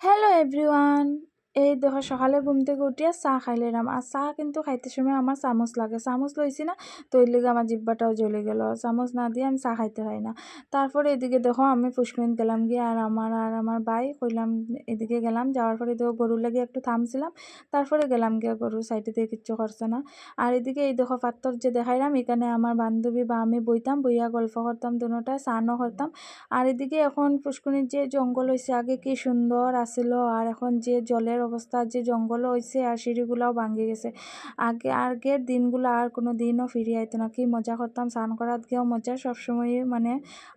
Hello everyone. এই দেখো সকালে ঘুম থেকে উঠিয়া চা খাইলাম। আর চা কিন্তু খাইতে সময় আমার চামচ লাগে, চামচ লইছি না, তো এর লিগে আমার জিব্বাটাও জ্বলে গেল। চামচ না দিয়ে আমি চা খাইতে পারি না। তারপরে এদিকে দেখো আমি পুষ্করিণ গেলাম গিয়ে, আর আমার ভাই কইলাম এদিকে গেলাম, যাওয়ার পরে দেখো গরুর লাগে একটু থামছিলাম, তারপরে গেলাম গিয়ে গরুর সাইডে দিয়ে কিচ্ছু করছে না। আর এদিকে এই দেখো পাত্তর যে দেখাইলাম, এখানে আমার বান্ধবী বা আমি বইতাম, বইয়া গল্প করতাম, দুটায় স্নানও করতাম। আর এদিকে এখন পুষ্করিণীর যে জঙ্গল হয়েছে, আগে কি সুন্দর আছিল, আর এখন যে জলের অবস্থা, যে জঙ্গল হয়েছে আর সিঁড়িগুলাও ভাঙে গেছে। আগের দিনগুলো আর কোনো দিনও ফিরিয়ে আইতো না। কি মজা করতাম, স্নান করার গিয়েও মজা, সবসময় মানে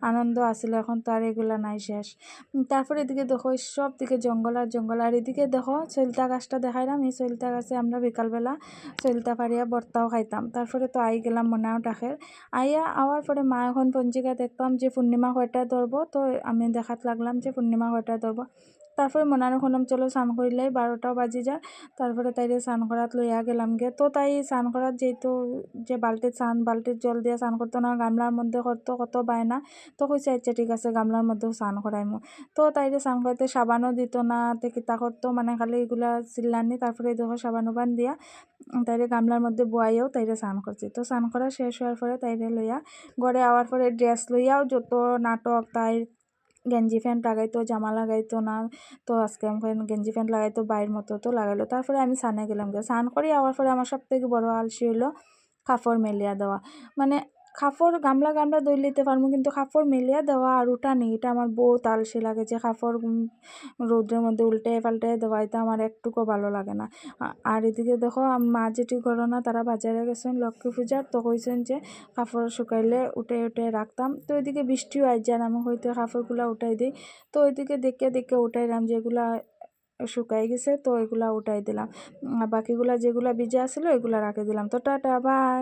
আনন্দ আছিল। এখন তো আর এগুলা নাই, শেষ। তারপরে এদিকে দেখো সব দিকে জঙ্গল আর জঙ্গল। আর এদিকে দেখো সলিতা গাছটা দেখাইলাম, এই সলিতা গাছে আমরা বিকালবেলা সলিতা পারিয়া ভর্তাও খাইতাম। তারপরে তো আই গেলাম মনাও ডাকের, আওয়ার পরে মা এখন পঞ্জিকা দেখতাম যে পূর্ণিমা কয়টায় ধরবো, তো আমি দেখাত লাগলাম যে পূর্ণিমা কয়টায় ধরবো। তারপরে মনারে শুনলাম চলো স্নান করিলেই 12টাও বাজি যায়। তারপরে তাইরে স্নান করাত লইয়া গেলাম গে। তো তাই স্নান করাত যেহেতু যে বালতির জল দিয়ে স্নান করতো না, গামলার মধ্যে করতো, কত বায়না। তো কইছে আচ্ছা ঠিক আছে গামলার মধ্যেও স্নান করাইমু। তো তাইরে স্নান করাইতে সাবানও দিত না, তে কিতা করতো মানে খালি এগুলা চিল্লানি। তারপরে দেখো সাবান উবান দিয়া তাইরে গামলার মধ্যে বয়াইও তাইরে স্নান করছি। তো স্নান করা শেষ হওয়ার পরে তাইরে লইয়া ঘরে আওয়ার পরে ড্রেস লইয়াও যত নাটক, তাই গেঞ্জি প্যান্ট লাগাইতো, জামা লাগাইতো না। তো আজকে আমাকে গেঞ্জি প্যান্ট লাগাইতো, বাইরের মতো তো লাগাইলো। তারপরে আমি স্নানে গেলাম গে। স্নান করি আওয়ার পরে আমার সব থেকে বড় আলসি হইলো কাপড় মেলিয়া দেওয়া। মানে কাপড় গামলা গামলা ধুই লইতে পারবো, কিন্তু কাপড় মেলিয়া দেওয়া আর ওটা নেই, এটা আমার বহুত আলসি লাগে। যে কাপড় রৌদ্রের মধ্যে উল্টে পাল্টে দেওয়া, এটা আমার একটুকু ভালো লাগে না। আর এদিকে দেখো মা যেটি করো না, তারা বাজারে গেছেন লক্ষ্মী পূজার, তো কইছেন যে কাপড় শুকাইলে উঠে উঠে রাখতাম। তো এদিকে বৃষ্টিও আই যায়, আমি হয়তো কাপড়গুলা উঠাই দিই। তো ওইদিকে দেখে দেখে উঠাইলাম, যেগুলা শুকাই গেছে তো এগুলা উঠাই দিলাম। বাকিগুলা যেগুলা ভিজে আসলো এগুলা রাখে দিলাম। তো টাটা, বাই।